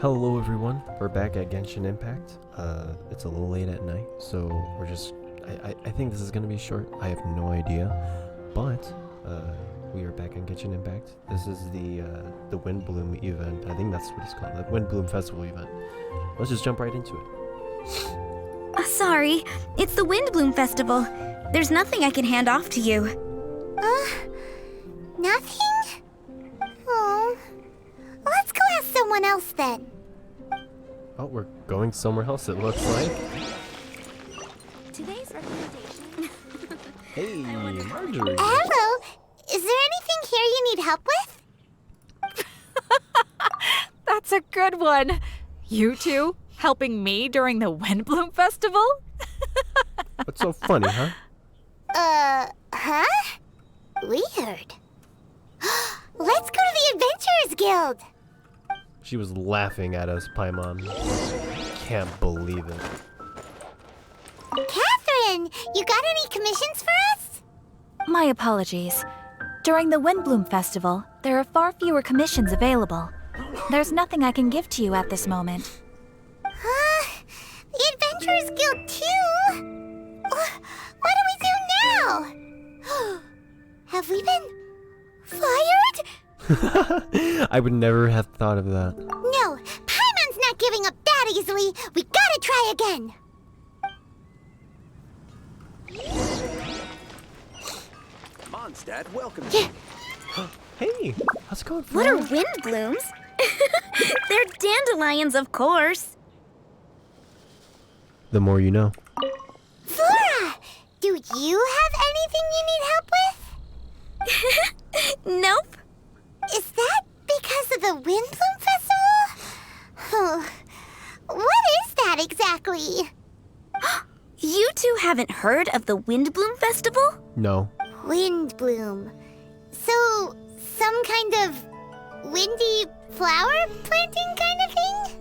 Hello everyone, we're back at Genshin Impact. It's a little late at night, so I think this is gonna be short. I have no idea, but we are back on Genshin Impact. This is the Windblume event. I think that's what it's called, the Windblume Festival event. Let's just jump right into it. Sorry, it's the Windblume Festival. There's nothing I can hand off to you. Nothing? Oh. Let's go ask someone else then. Oh, we're going somewhere else, it looks like. Today's recommendation. Hey, Marjorie. Hello. Is there anything here you need help with? That's a good one. You two helping me during the Windblume Festival? What's so funny, huh? Huh? Weird. Let's go to the Adventurers Guild. She was laughing at us, Paimon. Can't believe it. Catherine, you got any commissions for us? My apologies. During the Windblume Festival, there are far fewer commissions available. There's nothing I can give to you at this moment. The Adventurers Guild too? What do we do now? Have we been fired? I would never have thought of that. No, Paimon's not giving up that easily. We gotta try again. Mondstadt, welcome. Hey, how's it going, What are Flora? Windblooms? They're dandelions, of course. The more you know. Flora, do you have anything you need help with? Nope. Is that because of the Windblume Festival? What is that exactly? You two haven't heard of the Windblume Festival? No. Windblume. So, some kind of windy flower planting kind of thing?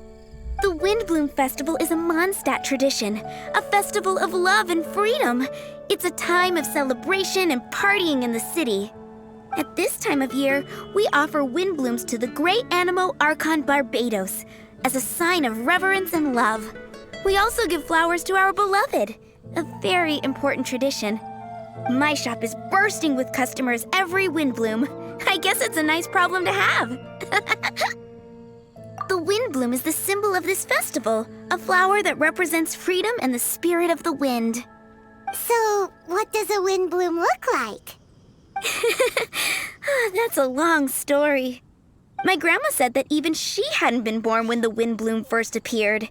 The Windblume Festival is a Mondstadt tradition, a festival of love and freedom. It's a time of celebration and partying in the city. At this time of year, we offer windblooms to the great Animo Archon Barbados as a sign of reverence and love. We also give flowers to our beloved, a very important tradition. My shop is bursting with customers every Windblume. I guess it's a nice problem to have. The Windblume is the symbol of this festival, a flower that represents freedom and the spirit of the wind. So, what does a windbloom look like? That's a long story. My grandma said that even she hadn't been born when the Windblume first appeared.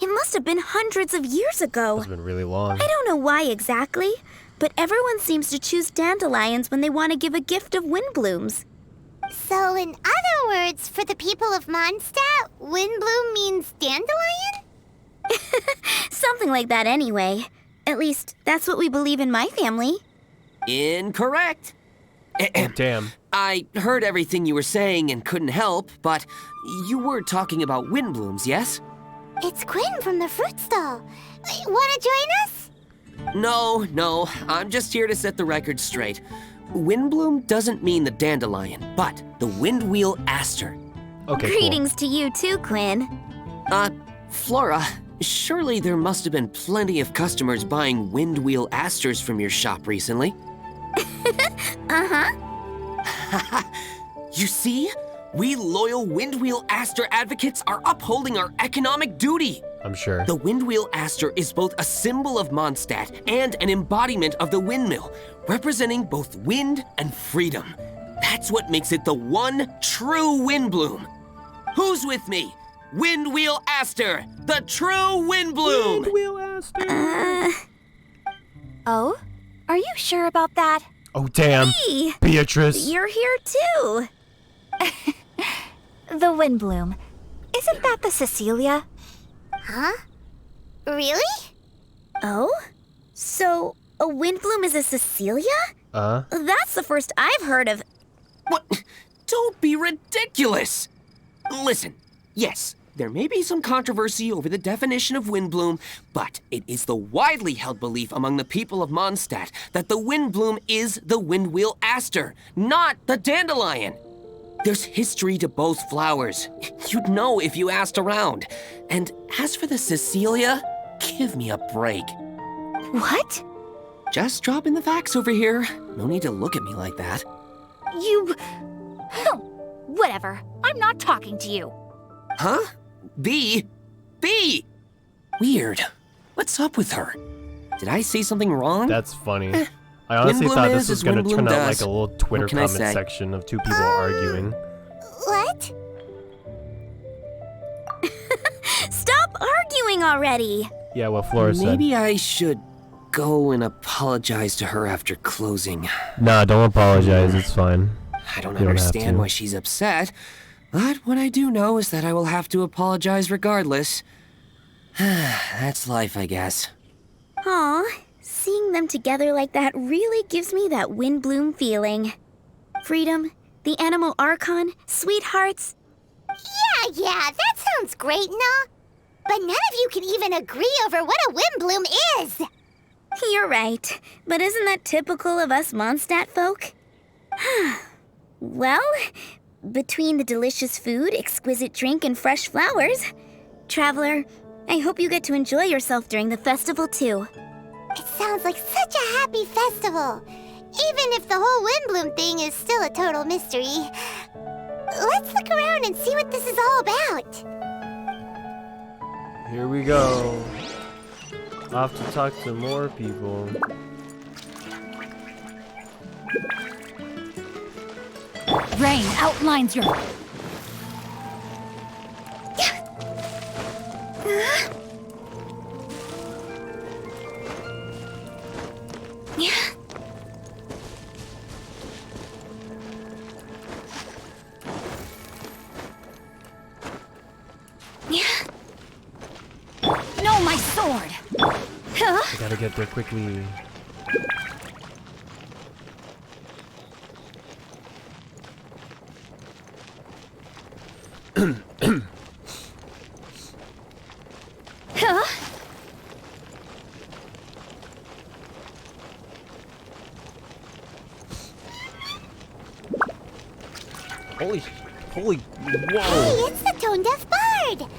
It must have been hundreds of years ago. It's been really long. I don't know why exactly, but everyone seems to choose dandelions when they want to give a gift of windblooms. So, in other words, for the people of Mondstadt, windbloom means dandelion? Something like that anyway. At least, that's what we believe in my family. Incorrect. Oh, damn. I heard everything you were saying and couldn't help, but you were talking about windblooms, yes? It's Quinn from the fruit stall. Wanna join us? No, I'm just here to set the record straight. Windbloom doesn't mean the dandelion, but the windwheel aster. Okay, Greetings to you too, Quinn. Flora, surely there must have been plenty of customers buying windwheel asters from your shop recently. Uh-huh. You see? We loyal Windwheel Aster advocates are upholding our economic duty. cool. I'm sure. The Windwheel Aster is both a symbol of Mondstadt and an embodiment of the windmill, representing both wind and freedom. That's what makes it the one true Windbloom. Who's with me? Windwheel Aster, the true Windbloom. Windwheel Aster. Oh? Are you sure about that? Oh, damn. Hey, Beatrice. you're here too. The Windblume. Isn't that the Cecilia? Huh? Really? Oh? So, a windbloom is a Cecilia? Uh? That's the first I've heard of. What? Don't be ridiculous. Listen, yes, there may be some controversy over the definition of Windbloom, but it is the widely held belief among the people of Mondstadt that the Windbloom is the Windwheel Aster, not the dandelion. There's history to both flowers. You'd know if you asked around. And as for the Cecilia, give me a break. What? Just dropping the facts over here. No need to look at me like that. You... Whatever. I'm not talking to you. Huh? B? Weird. What's up with her? Did I say something wrong? That's funny. I honestly Windblume thought is this was as going to Windblume turn out does. like a little Twitter What can I comment say? section of two people arguing. What? Stop arguing already! Yeah, what Flora said. Maybe I should go and apologize to her after closing. Nah, don't apologize. It's fine. I don't You don't have understand to. why she's upset, but what I do know is that I will have to apologize regardless. That's life, I guess. Aw, seeing them together like that really gives me that Windblume feeling. Freedom, the Animal Archon, sweethearts. Yeah, that sounds great, nah. But none of you can even agree over what a Windblume is. You're right, but isn't that typical of us Mondstadt folk? Well, between the delicious food, exquisite drink, and fresh flowers, Traveler, I hope you get to enjoy yourself during the festival too. It sounds like such a happy festival. Even if the whole Windblume thing is still a total mystery. Let's look around and see what this is all about. Here we go. Off to talk to more people. Rain outlines your... No, my sword! Huh? I gotta get there quickly. Huh? Holy, Hey, whoa! it's the Tone Deaf Bard!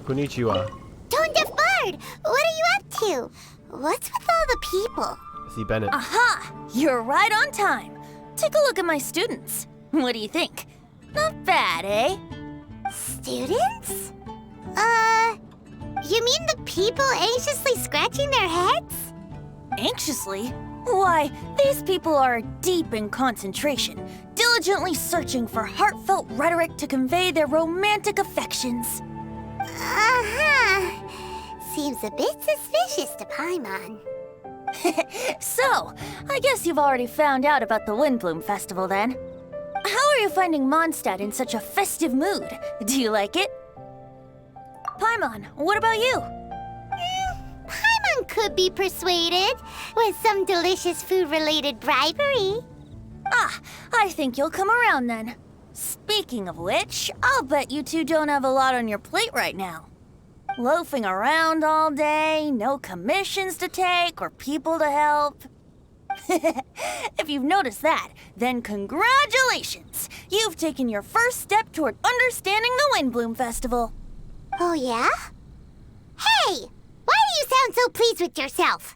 Konnichiwa. Tone Deaf Bard, what are you up to? What's with all the people? See Bennett. Aha! You're right on time. Take a look at my students. What do you think? Not bad, eh? Students? You mean the people anxiously scratching their heads? Anxiously? Why, these people are deep in concentration, diligently searching for heartfelt rhetoric to convey their romantic affections. Uh-huh. Seems a bit suspicious to Paimon. So, I guess you've already found out about the Windblume Festival then. How are you finding Mondstadt in such a festive mood? Do you like it? Paimon, what about you? Paimon could be persuaded with some delicious food-related bribery. Ah, I think you'll come around then. Speaking of which, I'll bet you two don't have a lot on your plate right now. Loafing around all day, no commissions to take or people to help. If you've noticed that, then congratulations! You've taken your first step toward understanding the Windblume Festival. Oh, yeah? Hey! Why do you sound so pleased with yourself?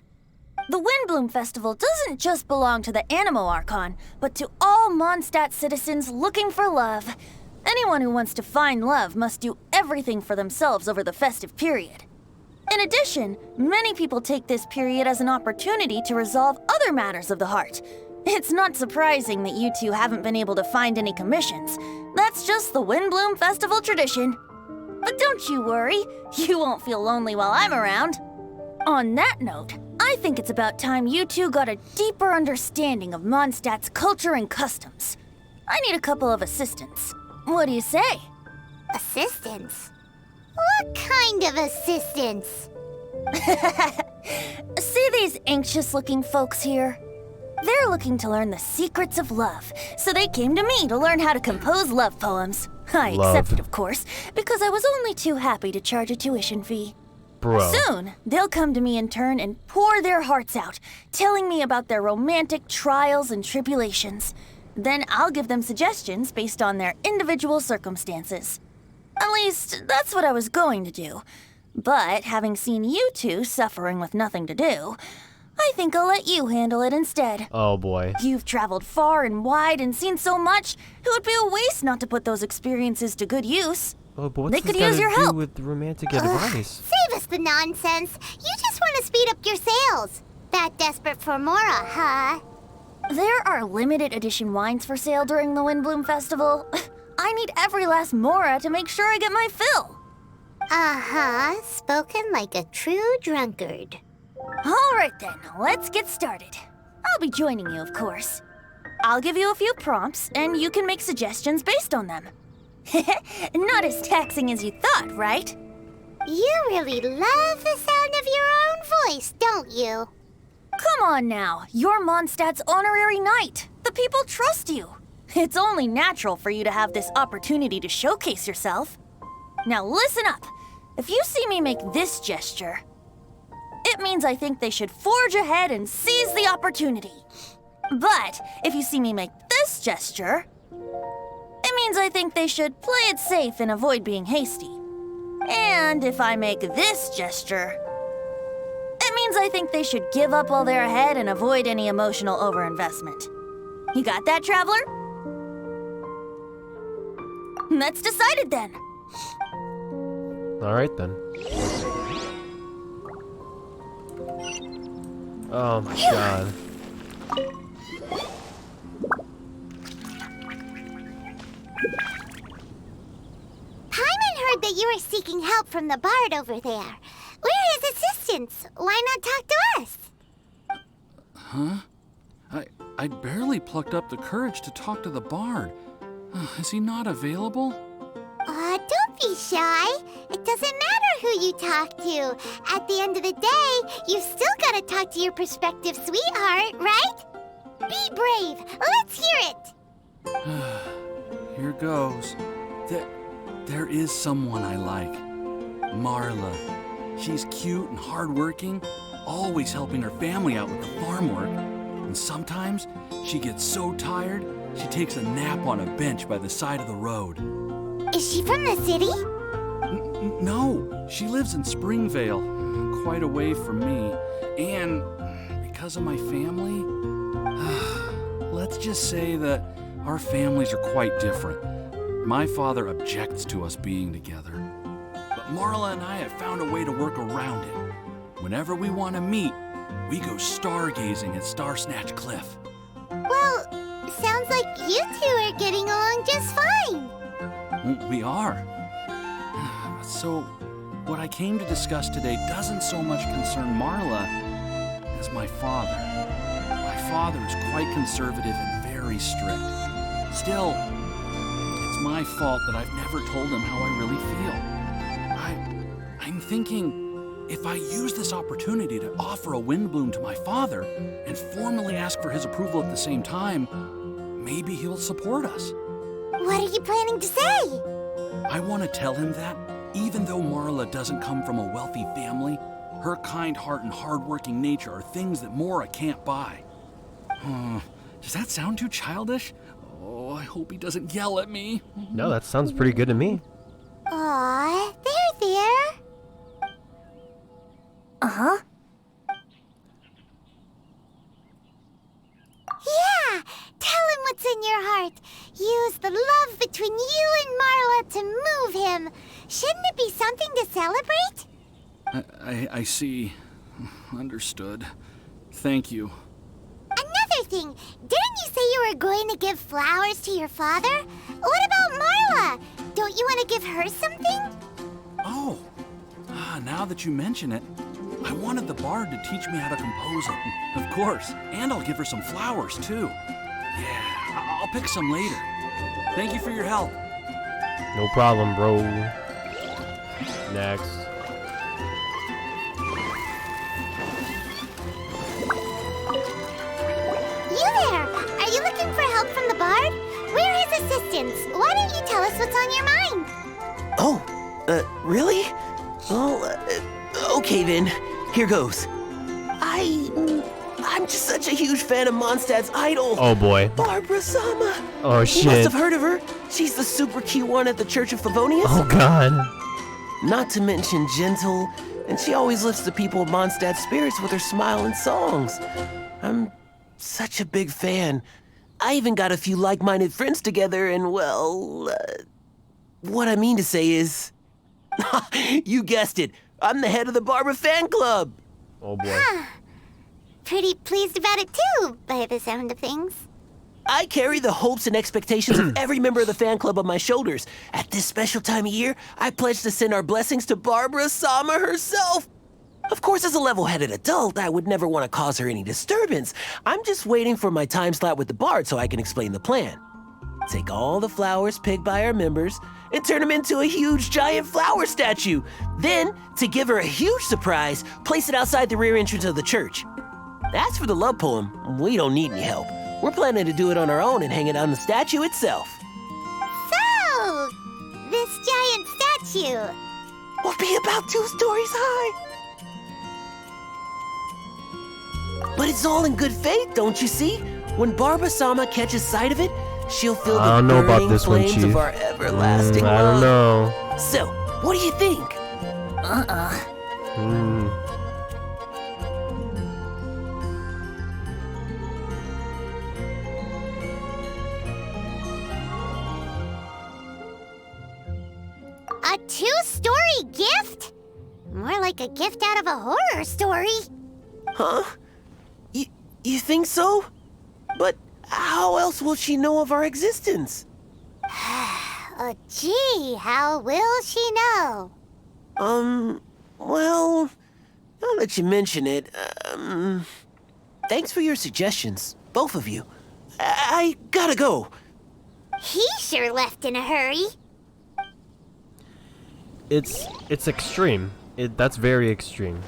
The Windblume Festival doesn't just belong to the Animo Archon, but to all Mondstadt citizens looking for love. Anyone who wants to find love must do everything for themselves over the festive period. In addition, many people take this period as an opportunity to resolve other matters of the heart. It's not surprising that you two haven't been able to find any commissions. That's just the Windblume Festival tradition. But don't you worry, you won't feel lonely while I'm around. On that note, I think it's about time you two got a deeper understanding of Mondstadt's culture and customs. I need a couple of assistants. What do you say? Assistance? What kind of assistance? See these anxious-looking folks here? They're looking to learn the secrets of love, so they came to me to learn how to compose love poems. I Love. accepted, of course, because I was only too happy to charge a tuition fee. Bro. Soon, they'll come to me in turn and pour their hearts out, telling me about their romantic trials and tribulations. Then I'll give them suggestions based on their individual circumstances. At least, that's what I was going to do. But having seen you two suffering with nothing to do, I think I'll let you handle it instead. Oh boy. You've traveled far and wide and seen so much, it would be a waste not to put those experiences to good use. Oh, but what's They this could got use to your do help. with romantic advice? Save us the nonsense. You just want to speed up your sales. That desperate for Mora, huh? There are limited edition wines for sale during the Windblume Festival. I need every last Mora to make sure I get my fill. Uh-huh. Spoken like a true drunkard. All right then, let's get started. I'll be joining you, of course. I'll give you a few prompts, and you can make suggestions based on them. Not as taxing as you thought, right? You really love the sound of your own voice, don't you? Come on now, you're Mondstadt's honorary knight. The people trust you. It's only natural for you to have this opportunity to showcase yourself. Now listen up. If you see me make this gesture, it means I think they should forge ahead and seize the opportunity. But if you see me make this gesture, it means I think they should play it safe and avoid being hasty. And if I make this gesture, it means I think they should give up while they're ahead and avoid any emotional overinvestment. You got that, traveler? That's decided then. All right then. Oh my god. Paimon heard that you were seeking help from the bard over there. We're his assistants. Why not talk to us? Huh? I barely plucked up the courage to talk to the bard. Is he not available? Don't be shy. It doesn't matter who you talk to. At the end of the day, you've still got to talk to your prospective sweetheart, right? Be brave. Let's hear it. Here goes. There is someone I like. Marla. She's cute and hardworking, always helping her family out with the farm work. And sometimes she gets so tired, she takes a nap on a bench by the side of the road. Is she from the city? No, she lives in Springvale, quite away from me. And because of my family, let's just say that our families are quite different. My father objects to us being together. But Marla and I have found a way to work around it. Whenever we want to meet, we go stargazing at Starsnatch Cliff. Well, sounds like you two are getting along just fine. We are. So, what I came to discuss today doesn't so much concern Marla as my father. My father is quite conservative and very strict. Still, it's my fault that I've never told him how I really feel. I'm thinking if I use this opportunity to offer a Windblume to my father and formally ask for his approval at the same time, maybe he'll support us. What are you planning to say? I want to tell him that, even though Marla doesn't come from a wealthy family, her kind heart and hardworking nature are things that Mora can't buy. Does that sound too childish? Oh, I hope he doesn't yell at me. No, that sounds pretty good to me. Aw, there. Uh-huh. Yeah, tell him what's in your heart. Use the love between you and Marla to move him. Shouldn't it be something to celebrate? I see. Understood. Thank you. Another thing, didn't you say you were going to give flowers to your father? What about Marla? Don't you want to give her something? Oh, now that you mention it, I wanted the bard to teach me how to compose it. Of course, and I'll give her some flowers, too. Yeah, I'll pick some later. Thank you for your help. No problem, bro. Next. You there! Are you looking for help from the bard? We're his assistants. Why don't you tell us what's on your mind? Oh, really? Well, okay then. Here goes. I I'm just such a huge fan of Mondstadt's idol. Oh boy. Barbara Sama. Oh You must shit. have heard of her. She's the super cute one at the Church of Favonius. Oh god. Not to mention gentle, and she always lifts the people of Mondstadt's spirits with her smile and songs. I'm such a big fan. I even got a few like-minded friends together, and well, what I mean to say is, you guessed it, I'm the head of the Barbara fan club. Oh boy. Pretty pleased about it too, by the sound of things. I carry the hopes and expectations of every member of the fan club on my shoulders. At this special time of year, I pledge to send our blessings to Barbara Sama herself. Of course, as a level-headed adult, I would never want to cause her any disturbance. I'm just waiting for my time slot with the bard so I can explain the plan. Take all the flowers picked by our members and turn them into a huge giant flower statue. Then, to give her a huge surprise, place it outside the rear entrance of the church. As for the love poem, we don't need any help. We're planning to do it on our own and hang it on the statue itself. So, this giant statue. Will be about 2 stories high. But it's all in good faith, don't you see? When Barbara Sama catches sight of it, she'll feel I the don't know about burning this one, flames Chief. of our everlasting I love. don't know. So, what do you think? Hmm. A 2-story gift? More like a gift out of a horror story. Huh? You think so? But how else will she know of our existence? Oh, gee, how will she know? Well, now that you mention it, thanks for your suggestions, both of you. I gotta go. He sure left in a hurry. It's extreme. That's very extreme.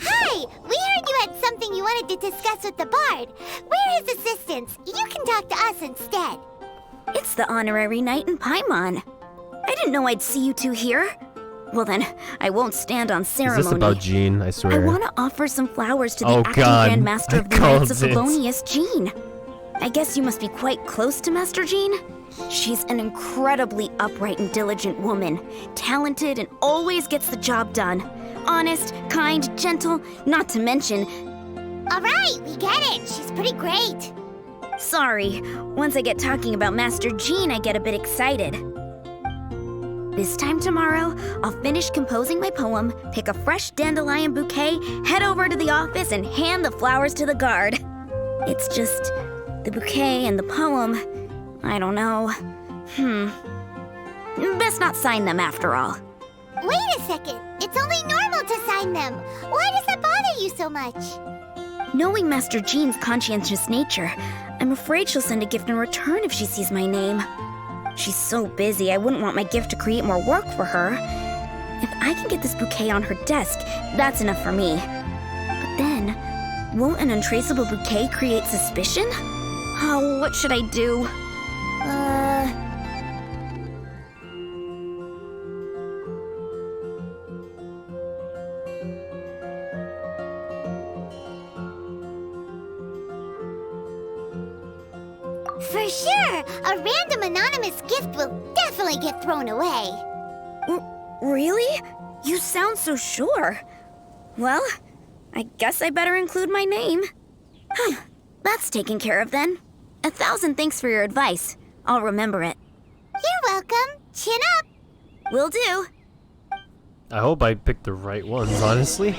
Hi! We heard you had something you wanted to discuss with the bard. We're his assistants. You can talk to us instead. It's the honorary knight in Paimon. I didn't know I'd see you two here. Well then, I won't stand on Is ceremony. this about Jean? I I swear. want to offer some flowers to the Oh, acting God. Grand Master of the I Knights of called it. Favonius, Jean. I guess you must be quite close to Master Jean? She's an incredibly upright and diligent woman, talented and always gets the job done. Honest, kind, gentle, not to mention... All right, we get it. She's pretty great. Sorry, once I get talking about Master Jean, I get a bit excited. This time tomorrow, I'll finish composing my poem, pick a fresh dandelion bouquet, head over to the office, and hand the flowers to the guard. It's just the bouquet and the poem. I don't know. Best not sign them after all. Wait a second. It's only normal to sign them. Why does that bother you so much? Knowing Master Jean's conscientious nature, I'm afraid she'll send a gift in return if she sees my name. She's so busy, I wouldn't want my gift to create more work for her. If I can get this bouquet on her desk, that's enough for me. But then, won't an untraceable bouquet create suspicion? Oh, what should I do? For sure, a random anonymous gift will definitely get thrown away. Really? You sound so sure. Well, I guess I better include my name. That's taken care of then. 1,000 thanks for your advice. I'll remember it. You're welcome. Chin up. Will do. I hope I picked the right ones, honestly.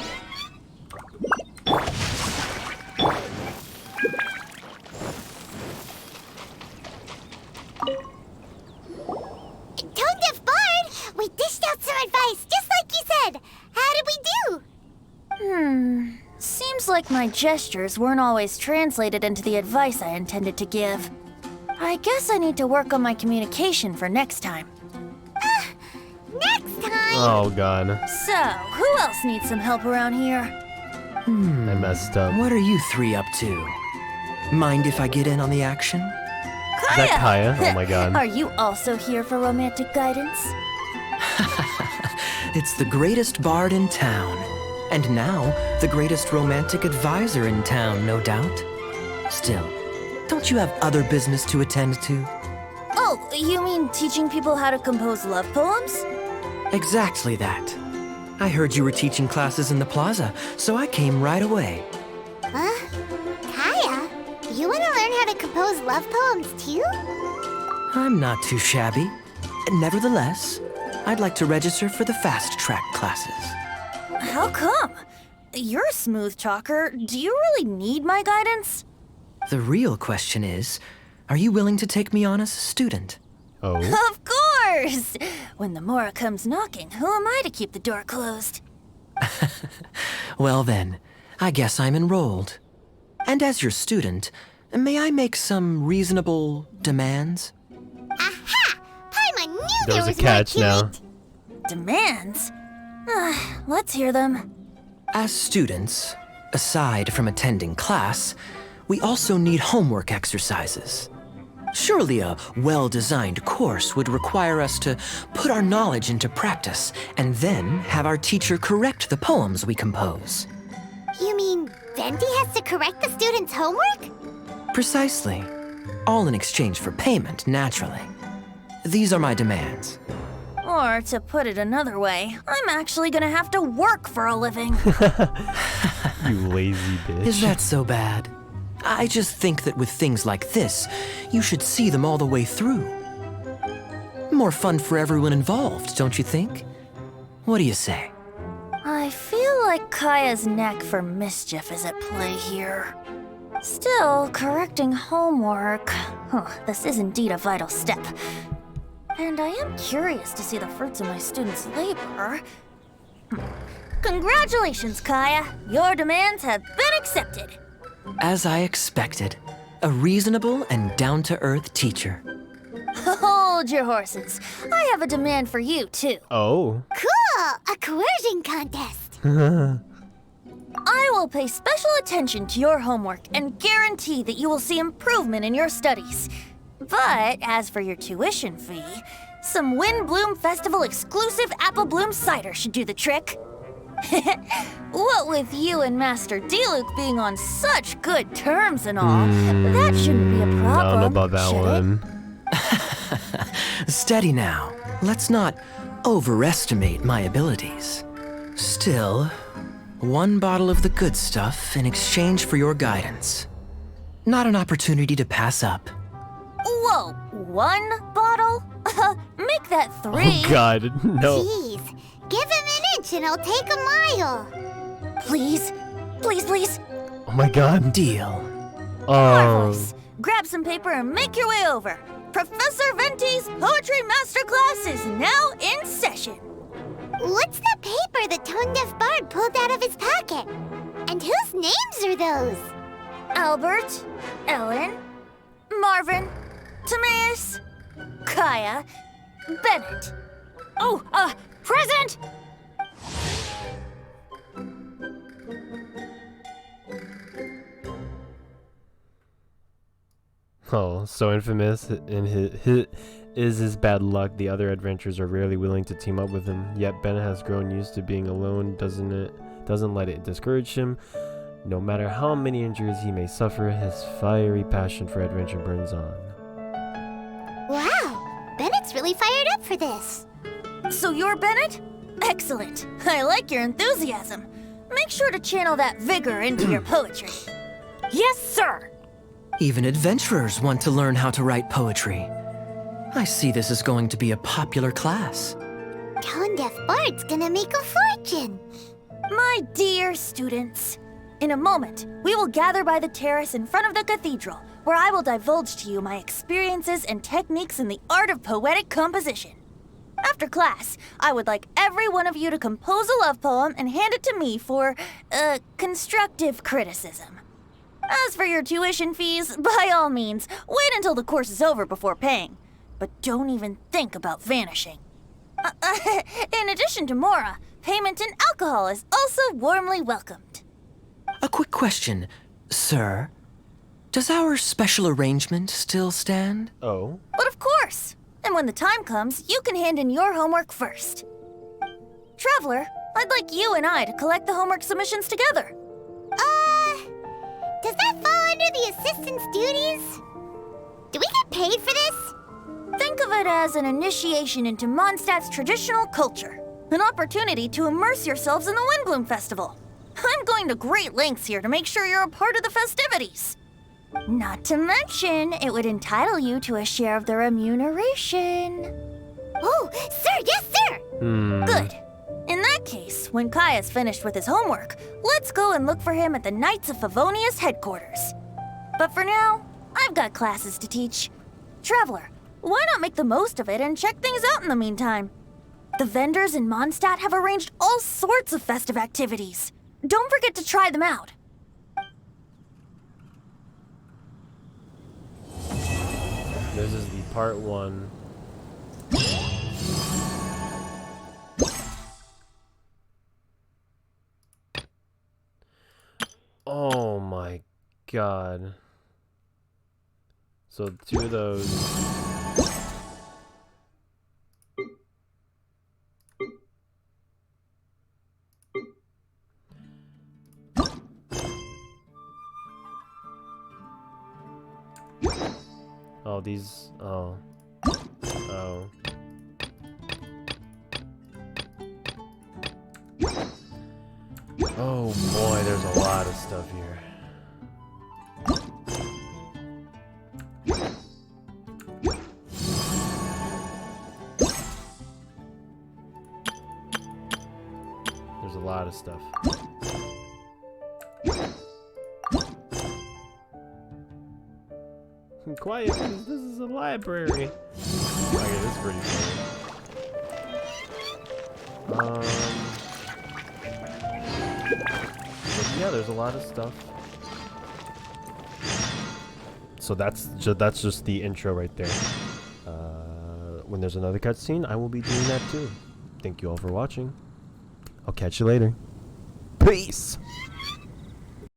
Tone Deaf Bard, we dished out some advice, just like you said. How did we do? Seems like my gestures weren't always translated into the advice I intended to give. I guess I need to work on my communication for next time. Next time. Oh god. So, who else needs some help around here? I messed up. What are you three up to? Mind if I get in on the action? Is that Kaya? Oh my god. Are you also here for romantic guidance? It's the greatest bard in town. And now, the greatest romantic advisor in town, no doubt. Still, don't you have other business to attend to? Oh, you mean teaching people how to compose love poems? Exactly that. I heard you were teaching classes in the plaza, so I came right away. Huh? Kaya, you want to learn how to compose love poems too? I'm not too shabby. Nevertheless, I'd like to register for the fast-track classes. How come? You're a smooth talker. Do you really need my guidance? The real question is, are you willing to take me on as a student? Oh. Of course! When the Mora comes knocking, who am I to keep the door closed? Well then, I guess I'm enrolled. And as your student, may I make some reasonable demands? Aha! Paimon knew there There's a was more catch to now. it. Demands? Let's hear them. As students, aside from attending class, we also need homework exercises. Surely a well-designed course would require us to put our knowledge into practice and then have our teacher correct the poems we compose. You mean Venti has to correct the students' homework? Precisely. All in exchange for payment, naturally. These are my demands. Or, to put it another way, I'm actually gonna have to work for a living. You lazy bitch. Is that so bad? I just think that with things like this, you should see them all the way through. More fun for everyone involved, don't you think? What do you say? I feel like Kaya's knack for mischief is at play here. Still, correcting homework. This is indeed a vital step. And I am curious to see the fruits of my students' labor. Congratulations, Kaya! Your demands have been accepted. As I expected, a reasonable and down-to-earth teacher. Hold your horses. I have a demand for you, too. Oh. Cool! A coercion contest. I will pay special attention to your homework and guarantee that you will see improvement in your studies. But as for your tuition fee, some Windblume Festival exclusive apple bloom cider should do the trick. What with you and Master Diluc being on such good terms and all, that shouldn't be a problem. I don't know about that should one. Steady now. Let's not overestimate my abilities. Still, one bottle of the good stuff in exchange for your guidance. Not an opportunity to pass up. Whoa, one bottle? Make that 3. Oh god, no. Jeez, give him an inch and I'll take a mile. Please, please, please. Oh my god. Deal. Marvelous. Grab some paper and make your way over. Professor Venti's Poetry Masterclass is now in session. What's the paper the tone-deaf bard pulled out of his pocket? And whose names are those? Albert, Ellen, Marvin, Timaeus, Kaya, Bennett. Oh, present! Oh, so infamous in his bad luck. The other adventurers are rarely willing to team up with him. Yet Bennett has grown used to being alone. Doesn't let it discourage him. No matter how many injuries he may suffer, his fiery passion for adventure burns on. Wow, Bennett's really fired up for this. So you're Bennett? Excellent. I like your enthusiasm. Make sure to channel that vigor into your poetry. Yes, sir! Even adventurers want to learn how to write poetry. I see this is going to be a popular class. Tone-deaf bard's gonna make a fortune. My dear students, in a moment, we will gather by the terrace in front of the cathedral, where I will divulge to you my experiences and techniques in the art of poetic composition. After class, I would like every one of you to compose a love poem and hand it to me for, constructive criticism. As for your tuition fees, by all means, wait until the course is over before paying. But don't even think about vanishing. In addition to Mora, payment in alcohol is also warmly welcomed. A quick question, sir. Does our special arrangement still stand? Oh. But of course! And when the time comes, you can hand in your homework first. Traveler, I'd like you and I to collect the homework submissions together. Does that fall under the assistant's duties? Do we get paid for this? Think of it as an initiation into Mondstadt's traditional culture. An opportunity to immerse yourselves in the Windblume Festival. I'm going to great lengths here to make sure you're a part of the festivities. Not to mention, it would entitle you to a share of the remuneration. Oh, sir, yes, sir! Good. In that case, when Kaya's finished with his homework, let's go and look for him at the Knights of Favonius headquarters. But for now, I've got classes to teach. Traveler, why not make the most of it and check things out in the meantime? The vendors in Mondstadt have arranged all sorts of festive activities. Don't forget to try them out. This is the part 1. Oh my god. So 2 of those. Oh, these. Oh. Oh. Oh boy, there's a lot of stuff here. There's a lot of stuff. Quiet, please. This is a library. Okay, this is pretty funny. But yeah, there's a lot of stuff. So that's just the intro right there. When there's another cutscene, I will be doing that too. Thank you all for watching. I'll catch you later. Peace!